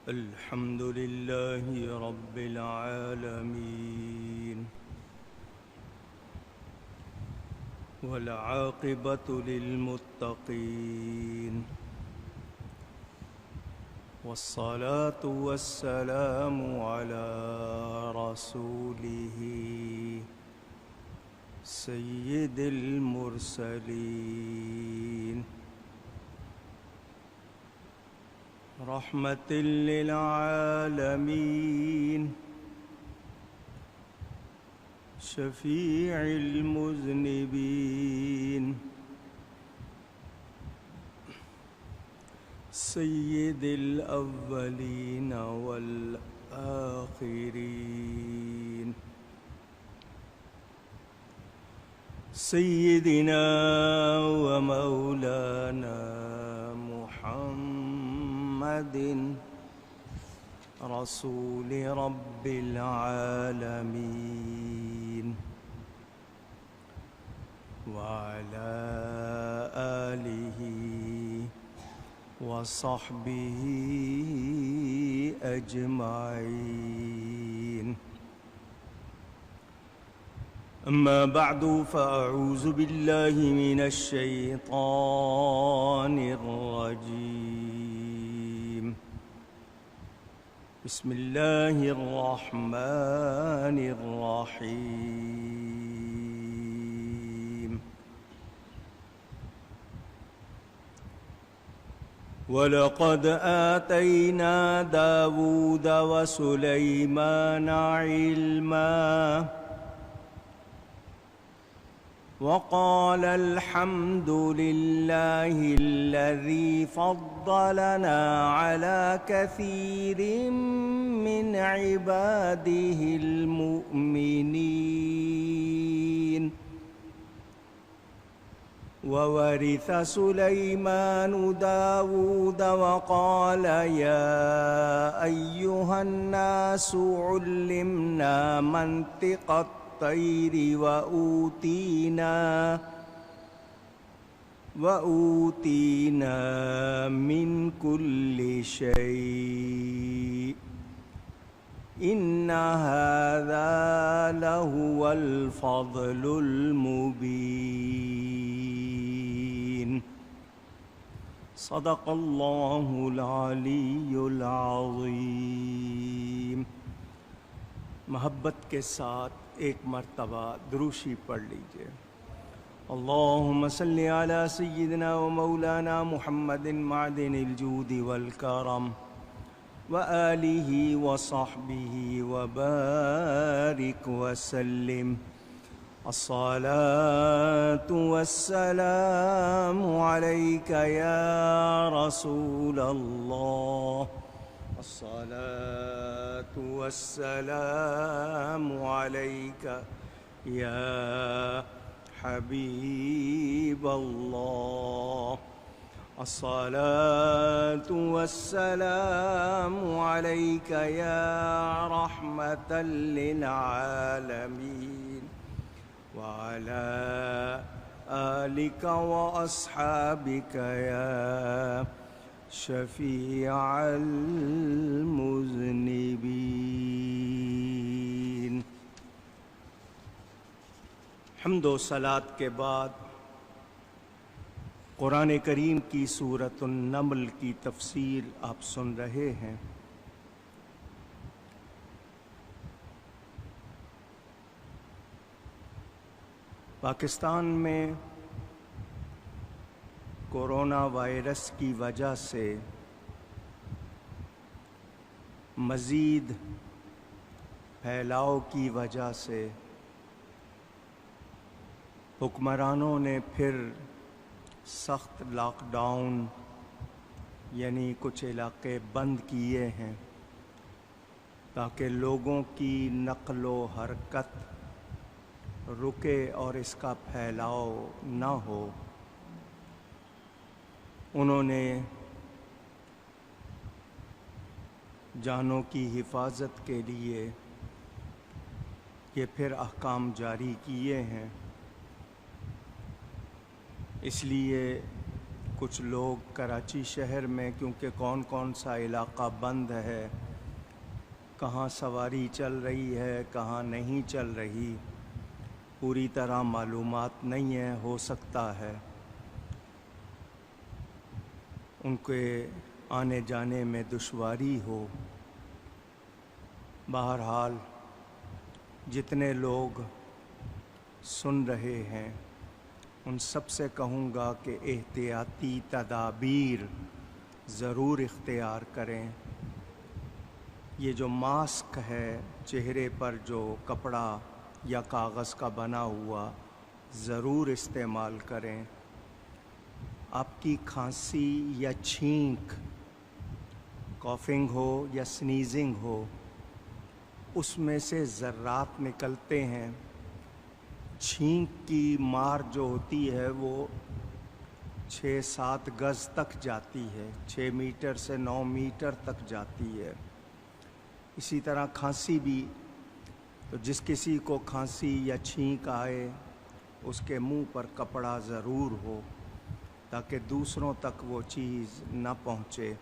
الحمد لله رب العالمين والعاقبة للمتقين والصلاة والسلام على رسوله سيد المرسلين رحمة للعالمين شفيع المذنبين سيد الأولين والآخرين سيدنا ومولانا محمد رسول رب العالمين وعلى آله وصحبه أجمعين. أما بعد فأعوذ بالله من الشيطان الرجيم. بسم الله الرحمن الرحيم. وَلَقَدْ آتَيْنَا دَاوُودَ وَسُلَيْمَانَ عِلْمًا وقال الحمد لله الذي فضلنا على كثير من عباده المؤمنين. وورث سليمان داود وقال يا أيها الناس علمنا منطق الطير وأوتينا من كل شيء إن هذا لهو الفضل المبين. صدق الله العلی العظیم. محبت کے ساتھ ایک مرتبہ دروشی پڑھ لیجئے. اللہم صلی علی سیدنا و مولانا محمد معدن الجود والکرم وآلہ وصحبہ وبارک وسلم. الصلاة والسلام علیک یا رسول اللہ. الصلاة والسلام عليك يا حبيب الله. الصلاة والسلام عليك يا رحمة للعالمين وعلى آلك وأصحابك يا شفیع المذنبین. حمد و صلات کے بعد قرآن کریم کی سورۃ النمل کی تفسیر آپ سن رہے ہیں. پاکستان میں کورونا وائرس کی وجہ سے مزید پھیلاؤ کی وجہ سے حکمرانوں نے پھر سخت لاک ڈاؤن یعنی کچھ علاقے بند کیے ہیں تاکہ لوگوں کی نقل و حرکت رکے اور اس کا پھیلاؤ نہ ہو. انہوں نے جانوں کی حفاظت کے لیے یہ پھر احکام جاری کیے ہیں. اس لیے کچھ لوگ کراچی شہر میں کیونکہ کون سا علاقہ بند ہے، کہاں سواری چل رہی ہے کہاں نہیں چل رہی، پوری طرح معلومات نہیں ہے، ہو سکتا ہے ان کے آنے جانے میں دشواری ہو۔ بہرحال جتنے لوگ سن رہے ہیں ان سب سے کہوں گا کہ احتیاطی تدابیر ضرور اختیار کریں۔ یہ جو ماسک ہے چہرے پر جو کپڑا یا کاغذ کا بنا ہوا ضرور استعمال کریں۔ آپ کی کھانسی یا چھینک، کافنگ ہو یا سنیزنگ ہو، اس میں سے ذرات نکلتے ہیں۔ چھینک کی مار جو ہوتی ہے وہ 6-7 گز تک جاتی ہے، 6 میٹر سے 9 میٹر تک جاتی ہے۔ اسی طرح کھانسی بھی، تو جس کسی کو کھانسی یا چھینک آئے اس کے منہ پر کپڑا ضرور ہو تاکہ دوسروں تک وہ چیز نہ پہنچے۔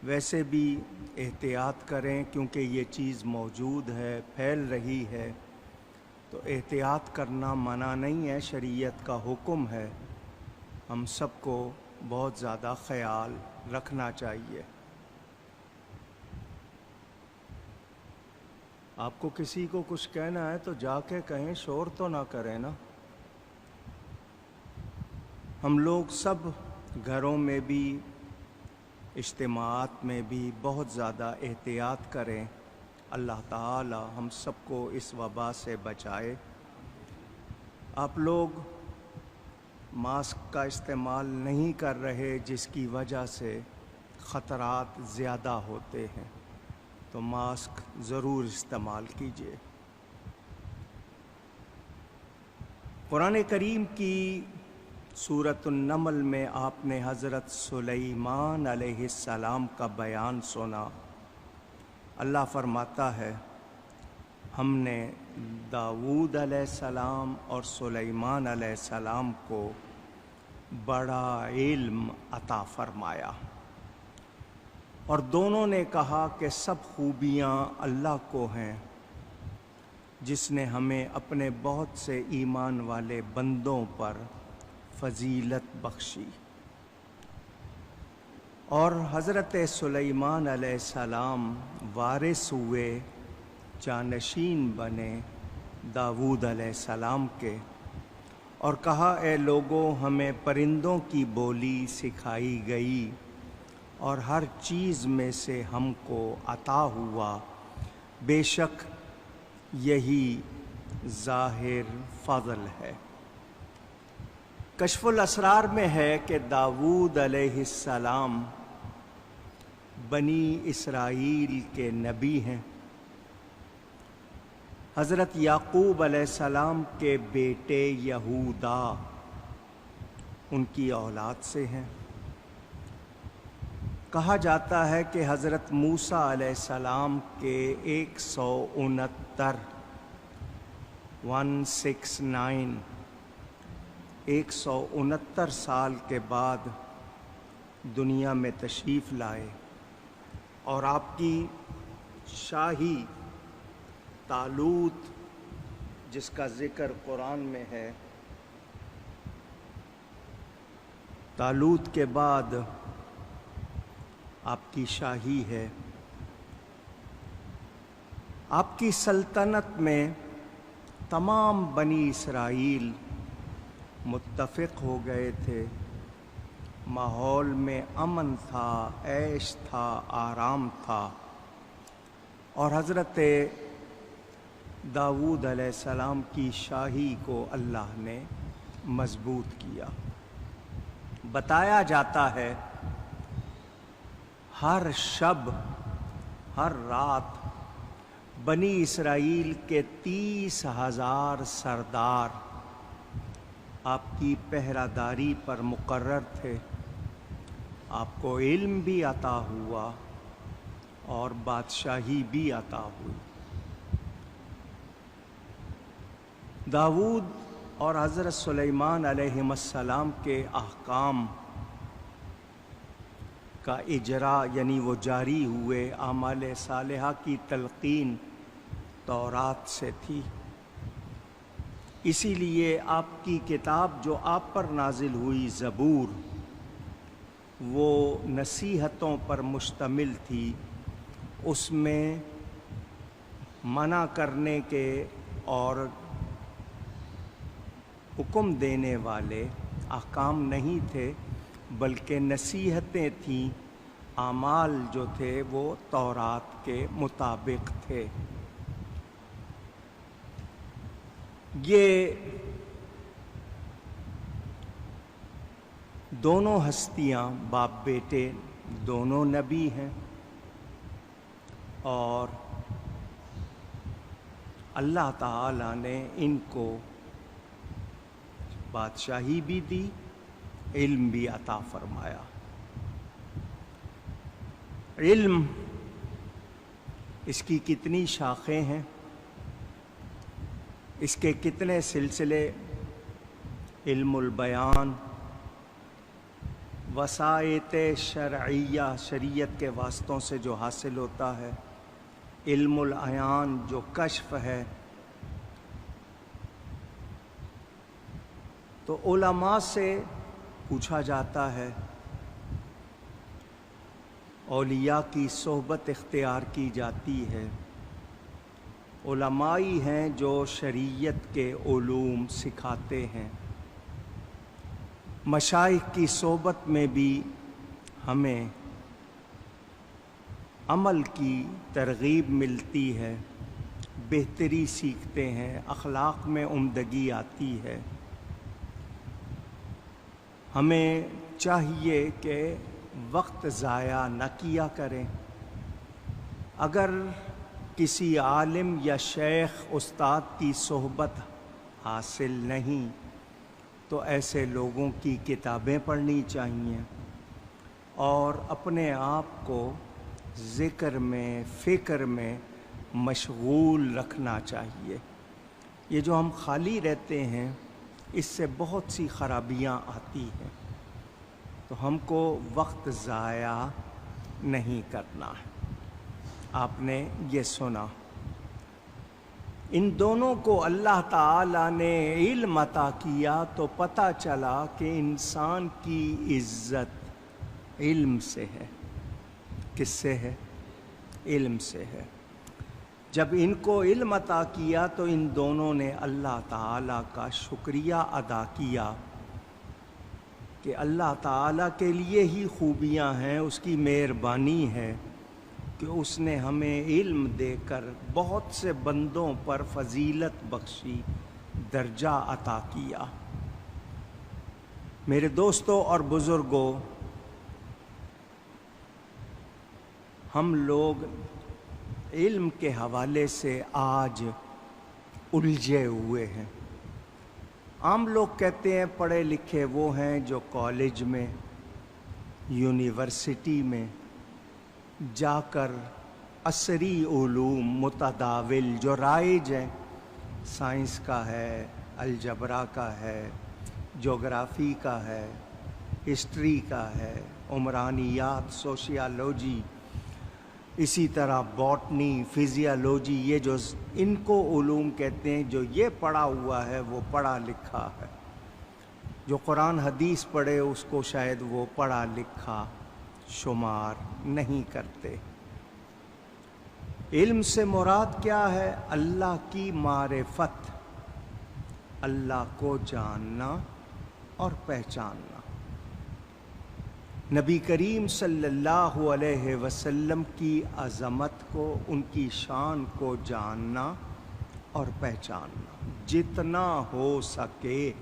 ویسے بھی احتیاط کریں کیونکہ یہ چیز موجود ہے، پھیل رہی ہے، تو احتیاط کرنا منع نہیں ہے، شریعت کا حکم ہے۔ ہم سب کو بہت زیادہ خیال رکھنا چاہیے۔ آپ کو کسی کو کچھ کہنا ہے تو جا کے کہیں، شور تو نہ کریں نا۔ ہم لوگ سب گھروں میں بھی اجتماعات میں بھی بہت زیادہ احتیاط کریں۔ اللہ تعالی ہم سب کو اس وبا سے بچائے۔ آپ لوگ ماسک کا استعمال نہیں کر رہے جس کی وجہ سے خطرات زیادہ ہوتے ہیں، تو ماسک ضرور استعمال کیجیے۔ قرآن کریم کی سورۃ النمل میں آپ نے حضرت سلیمان علیہ السلام کا بیان سنا۔ اللہ فرماتا ہے، ہم نے داؤد علیہ السلام اور سلیمان علیہ السلام کو بڑا علم عطا فرمایا، اور دونوں نے کہا کہ سب خوبیاں اللہ کو ہیں جس نے ہمیں اپنے بہت سے ایمان والے بندوں پر فضیلت بخشی۔ اور حضرت سلیمان علیہ السلام وارث ہوئے، جانشین بنے داؤد علیہ السلام کے، اور کہا اے لوگوں، ہمیں پرندوں کی بولی سکھائی گئی اور ہر چیز میں سے ہم کو عطا ہوا، بے شک یہی ظاہر فضل ہے۔ کشف الاسرار میں ہے کہ داؤد علیہ السلام بنی اسرائیل کے نبی ہیں، حضرت یعقوب علیہ السلام کے بیٹے یہودا ان کی اولاد سے ہیں۔ کہا جاتا ہے کہ حضرت موسیٰ علیہ السلام کے 169 سال کے بعد دنیا میں تشریف لائے، اور آپ کی شاہی طالوت جس کا ذکر قرآن میں ہے، طالوت کے بعد آپ کی شاہی ہے۔ آپ کی سلطنت میں تمام بنی اسرائیل متفق ہو گئے تھے، ماحول میں امن تھا، عیش تھا، آرام تھا، اور حضرت داؤد علیہ السلام کی شاہی کو اللہ نے مضبوط کیا۔ بتایا جاتا ہے ہر شب، ہر رات بنی اسرائیل کے 30,000 سردار آپ کی پہرہ داری پر مقرر تھے۔ آپ کو علم بھی عطا ہوا اور بادشاہی بھی عطا ہوئی۔ داؤد اور حضرت سلیمان علیہ السلام کے احکام کا اجرا یعنی وہ جاری ہوئے، اعمال صالحہ کی تلقین تورات سے تھی۔ اسی لیے آپ کی کتاب جو آپ پر نازل ہوئی زبور، وہ نصیحتوں پر مشتمل تھی، اس میں منع کرنے کے اور حکم دینے والے احکام نہیں تھے، بلکہ نصیحتیں تھیں، اعمال جو تھے وہ تورات کے مطابق تھے۔ یہ دونوں ہستیاں باپ بیٹے دونوں نبی ہیں، اور اللہ تعالیٰ نے ان کو بادشاہی بھی دی، علم بھی عطا فرمایا۔ علم، اس کی کتنی شاخیں ہیں، اس کے کتنے سلسلے، علم البیان، وسائط شرعیہ، شریعت کے واسطوں سے جو حاصل ہوتا ہے، علم العیان جو کشف ہے۔ تو علماء سے پوچھا جاتا ہے، اولیاء کی صحبت اختیار کی جاتی ہے، علماء ہی ہیں جو شریعت کے علوم سکھاتے ہیں۔ مشائخ کی صحبت میں بھی ہمیں عمل کی ترغیب ملتی ہے، بہتری سیکھتے ہیں، اخلاق میں عمدگی آتی ہے۔ ہمیں چاہیے کہ وقت ضائع نہ کیا کریں۔ اگر کسی عالم یا شیخ استاد کی صحبت حاصل نہیں تو ایسے لوگوں کی کتابیں پڑھنی چاہیے، اور اپنے آپ کو ذکر میں، فکر میں مشغول رکھنا چاہیے۔ یہ جو ہم خالی رہتے ہیں، اس سے بہت سی خرابیاں آتی ہیں، تو ہم کو وقت ضائع نہیں کرنا ہے۔ آپ نے یہ سنا، ان دونوں کو اللہ تعالیٰ نے علم عطا کیا، تو پتہ چلا کہ انسان کی عزت علم سے ہے۔ کس سے ہے؟ علم سے ہے۔ جب ان کو علم عطا کیا تو ان دونوں نے اللہ تعالیٰ کا شکریہ ادا کیا کہ اللہ تعالیٰ کے لیے ہی خوبیاں ہیں، اس کی مہربانی ہے کہ اس نے ہمیں علم دے کر بہت سے بندوں پر فضیلت بخشی، درجہ عطا کیا۔ میرے دوستوں اور بزرگوں، ہم لوگ علم کے حوالے سے آج الجھے ہوئے ہیں۔ عام لوگ کہتے ہیں پڑھے لکھے وہ ہیں جو کالج میں، یونیورسٹی میں جا کر عصری علوم متداول جو رائج ہیں، سائنس کا ہے، الجبرا کا ہے، جغرافی کا ہے، ہسٹری کا ہے، عمرانیات، سوشیالوجی، اسی طرح باٹنی، فزیالوجی، یہ جو ان کو علوم کہتے ہیں، جو یہ پڑھا ہوا ہے وہ پڑھا لکھا ہے۔ جو قرآن حدیث پڑھے اس کو شاید وہ پڑھا لکھا شمار نہیں کرتے۔ علم سے مراد کیا ہے؟ اللہ کی معرفت، اللہ کو جاننا اور پہچاننا۔ نبی کریم صلی اللہ علیہ وسلم کی عظمت کو، ان کی شان کو جاننا اور پہچاننا، جتنا ہو سکے